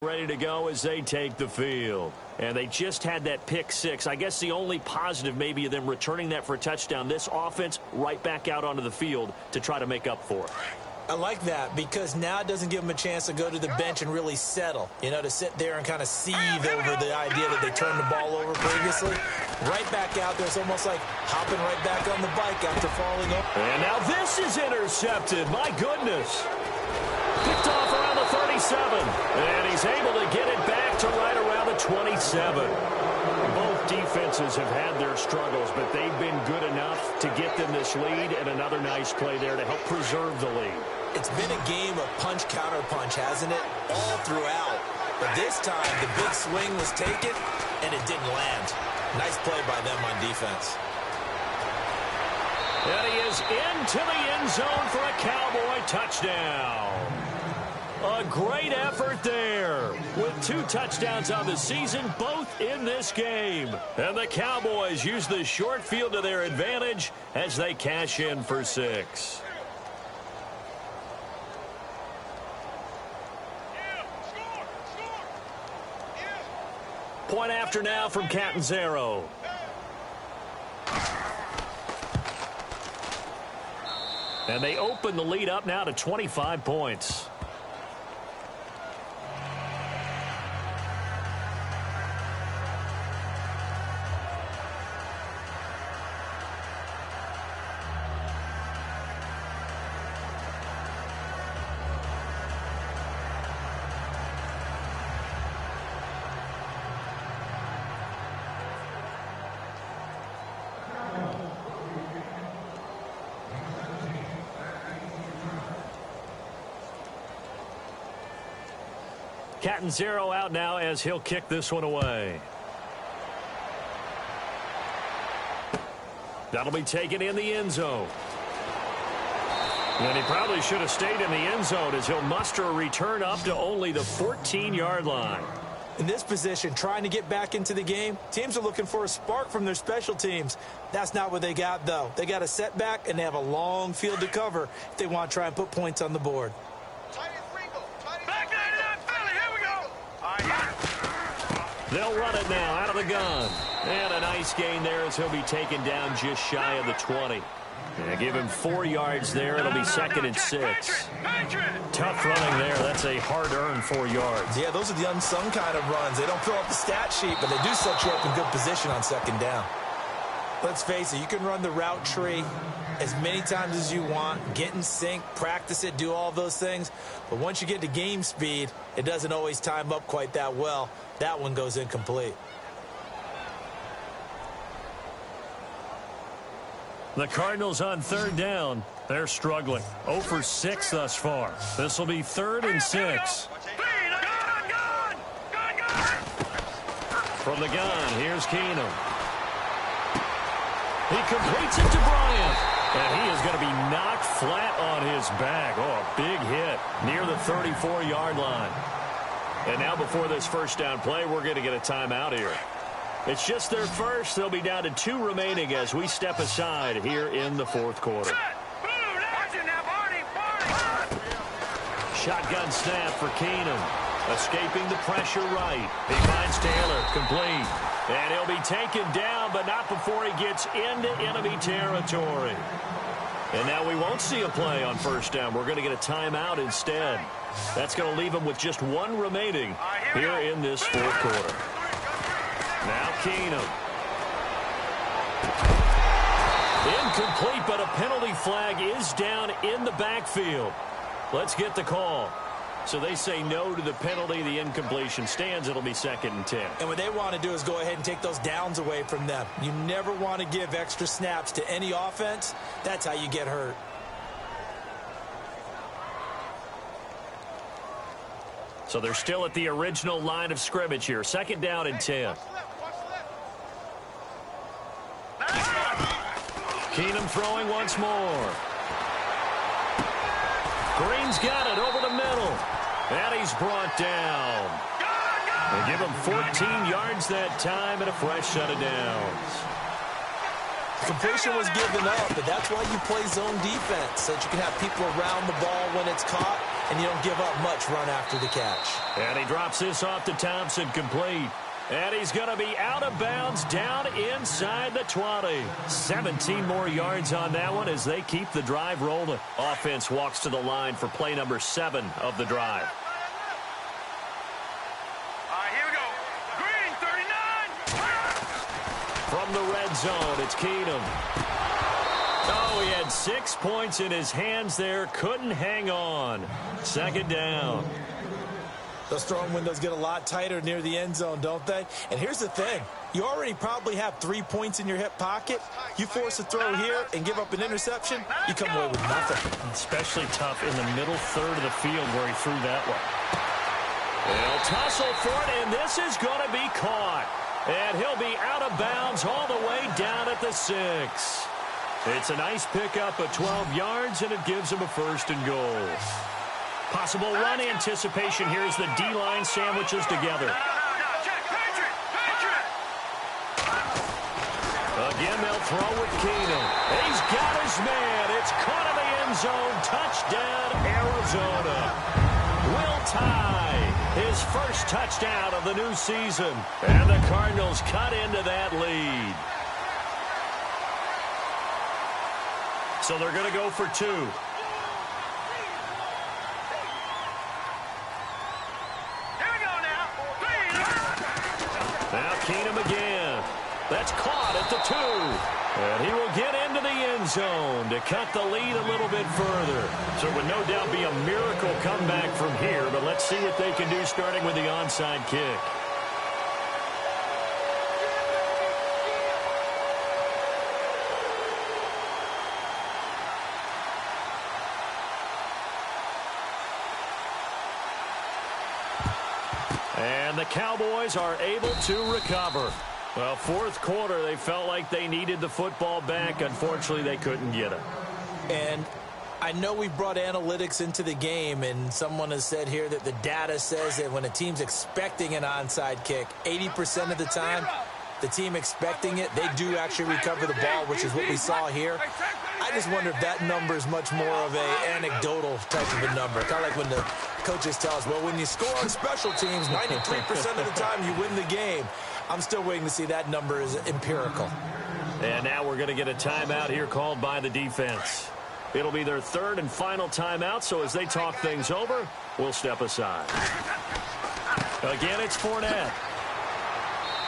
Ready to go as they take the field. And they just had that pick six. I guess the only positive maybe of them returning that for a touchdown. This offense right back out onto the field to try to make up for it. I like that because now it doesn't give them a chance to go to the bench and really settle. You know, to sit there and kind of seethe over the idea that they turned the ball over previously. Right back out there. It's almost like hopping right back on the bike after falling over. And now this is intercepted. My goodness. Picked off around the 37. And he's able to get it back to right around the 27. Both defenses have had their struggles, but they've been good enough to get them this lead, and another nice play there to help preserve the lead. It's been a game of punch-counter-punch, hasn't it? All throughout. But this time, the big swing was taken, and it didn't land. Nice play by them on defense. And he is into the end zone for a Cowboy touchdown. A great effort there with 2 touchdowns on the season, both in this game. And the Cowboys use the short field to their advantage as they cash in for 6. Point after now from Catanzaro. And they open the lead up now to 25 points. Catanzaro out now as he'll kick this one away. That'll be taken in the end zone. And he probably should have stayed in the end zone as he'll muster a return up to only the 14-yard line. In this position, trying to get back into the game, teams are looking for a spark from their special teams. That's not what they got, though. They got a setback, and they have a long field to cover if they want to try and put points on the board. They'll run it now out of the gun. And a nice gain there as he'll be taken down just shy of the 20. And give him 4 yards there. It'll be 2nd and 6. Tough running there. That's a hard-earned 4 yards. Yeah, those are the unsung kind of runs. They don't fill up the stat sheet, but they do set you up in good position on 2nd down. Let's face it, you can run the route tree as many times as you want, get in sync, practice it, do all those things. But once you get to game speed, it doesn't always time up quite that well. That one goes incomplete. The Cardinals on 3rd down. They're struggling. 0 for 6 thus far. This will be 3rd and 6. From the gun, here's Keenum. He completes it to Bryant. And he is going to be knocked flat on his back. Oh, a big hit near the 34-yard line. And now before this first down play, we're going to get a timeout here. It's just their first. They'll be down to 2 remaining as we step aside here in the 4th quarter. Shotgun snap for Keenum. Escaping the pressure right. He finds Taylor. Complete. And he'll be taken down, but not before he gets into enemy territory. And now we won't see a play on 1st down. We're going to get a timeout instead. That's going to leave him with just 1 remaining here in this 4th quarter. Now Keenum. Incomplete, but a penalty flag is down in the backfield. Let's get the call. So they say no to the penalty. The incompletion stands. It'll be 2nd and 10. And what they want to do is go ahead and take those downs away from them. You never want to give extra snaps to any offense. That's how you get hurt. So they're still at the original line of scrimmage here. 2nd down and 10. Keenum throwing once more. Green's got it over the middle. And he's brought down. They give him 14 yards that time and a fresh set of downs. Completion was given up, but that's why you play zone defense, so that you can have people around the ball when it's caught and you don't give up much run after the catch. And he drops this off to Thompson, complete. And he's going to be out of bounds down inside the 20. 17 more yards on that one as they keep the drive rolling. Offense walks to the line for play number 7 of the drive. All right, here we go. Green, 39. From the red zone, it's Keenum. Oh, he had 6 points in his hands there. Couldn't hang on. Second down. Those throwing windows get a lot tighter near the end zone, don't they? And here's the thing. You already probably have 3 points in your hip pocket. You force a throw here and give up an interception, you come away with nothing. Especially tough in the middle third of the field where he threw that one. They'll tussle for it, and this is going to be caught. And he'll be out of bounds all the way down at the 6. It's a nice pickup of 12 yards, and it gives him a 1st and goal. Possible run anticipation here as the D-line sandwiches together. Again, they'll throw with Keenum. He's got his man. It's caught in the end zone. Touchdown, Arizona. Will tie his first touchdown of the new season. And the Cardinals cut into that lead. So they're going to go for 2. Now Keenum again. That's caught at the 2. And he will get into the end zone to cut the lead a little bit further. So it would no doubt be a miracle comeback from here, but let's see what they can do starting with the onside kick. And the Cowboys are able to recover. Well, 4th quarter, they felt like they needed the football back. Unfortunately, they couldn't get it. And I know we brought analytics into the game, and someone has said here that the data says that when a team's expecting an onside kick, 80% of the time, the team expecting it, they do actually recover the ball, which is what we saw here. I just wonder if that number is much more of an anecdotal type of a number. Kind of like when the coaches tell us, well, when you score on special teams, 93% of the time you win the game. I'm still waiting to see that number is empirical. And now we're going to get a timeout here called by the defense. It'll be their 3rd and final timeout, so as they talk things over, we'll step aside. Again, it's Fournette.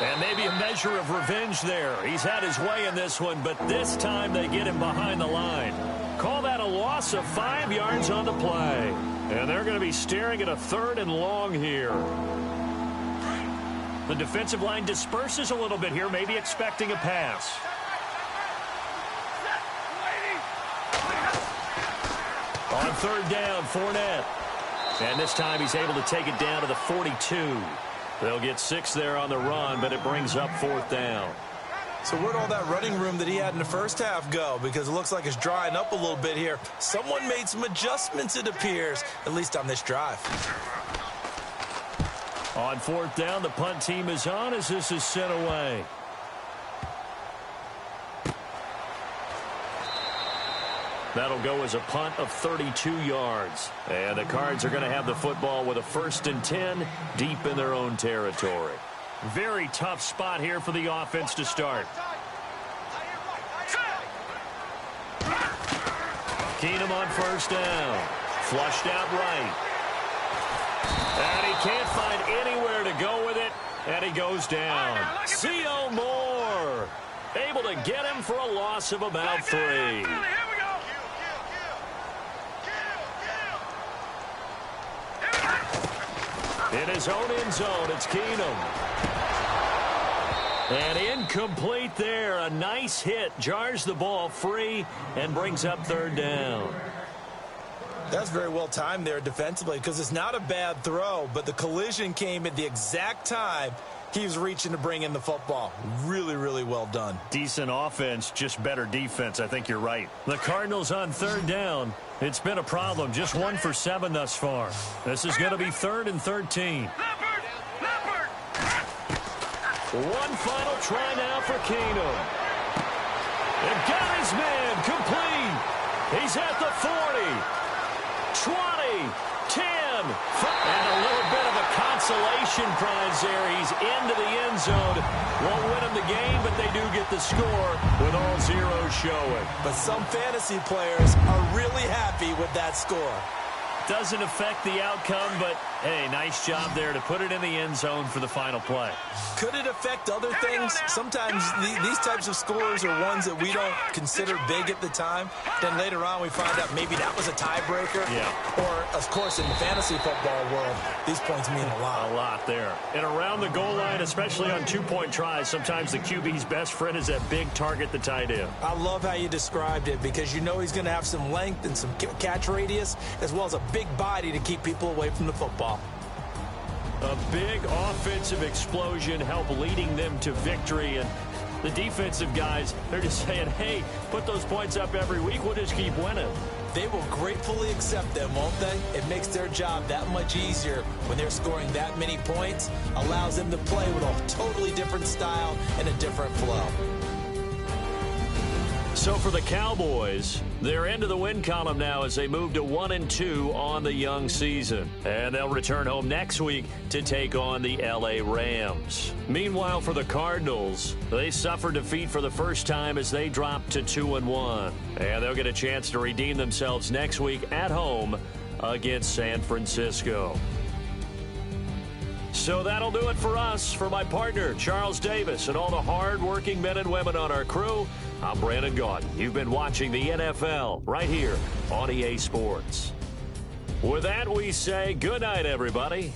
And maybe a measure of revenge there. He's had his way in this one, but this time they get him behind the line. Call that a loss of 5 yards on the play. And they're going to be staring at a 3rd and long here. The defensive line disperses a little bit here, maybe expecting a pass. On 3rd down, Fournette. And this time he's able to take it down to the 42. They'll get 6 there on the run, but it brings up 4th down. So where'd all that running room that he had in the first half go? Because it looks like it's drying up a little bit here. Someone made some adjustments, it appears, at least on this drive. On 4th down, the punt team is on as this is sent away. That'll go as a punt of 32 yards. And the Cards are going to have the football with a 1st and 10 deep in their own territory. Very tough spot here for the offense to start. Keenum on 1st down. Flushed out right. And he can't find anywhere to go with it. And he goes down. C.O. Moore able to get him for a loss of about 3. In his own end zone, it's Keenum. And incomplete there. A nice hit. Jars the ball free and brings up 3rd down. That's very well timed there defensively because it's not a bad throw, but the collision came at the exact time he was reaching to bring in the football. Really, really well done. Decent offense, just better defense. I think you're right. The Cardinals on 3rd down. It's been a problem. Just 1 for 7 thus far. This is going to be 3rd and 13. One final try now for Keenum. And got his man complete. He's at the 40. 20, 10, and a little bit of a consolation prize there. He's into the end zone. Won't win him the game, but they do get the score with all zeros showing. But some fantasy players are really happy with that score. Doesn't affect the outcome, but, hey, nice job there to put it in the end zone for the final play. Could it affect other things? Sometimes these types of scores are ones that we don't consider big at the time. Then later on we find out maybe that was a tiebreaker. Yeah. Or, of course, in the fantasy football world, these points mean a lot. A lot there. And around the goal line, especially on two-point tries, sometimes the QB's best friend is that big target, the tight end. I love how you described it because you know he's going to have some length and some catch radius as well as a big body to keep people away from the football. A big offensive explosion helped leading them to victory. And the defensive guys, they're just saying, hey, put those points up every week. We'll just keep winning. They will gratefully accept them, won't they? It makes their job that much easier when they're scoring that many points. Allows them to play with a totally different style and a different flow. So for the Cowboys, they're into the win column now as they move to 1-2 on the young season. And they'll return home next week to take on the LA Rams. Meanwhile, for the Cardinals, they suffered defeat for the first time as they dropped to 2-1. And they'll get a chance to redeem themselves next week at home against San Francisco. So that'll do it for us. For my partner, Charles Davis, and all the hard-working men and women on our crew, I'm Brandon Gaudin. You've been watching the NFL right here on EA Sports. With that, we say good night, everybody.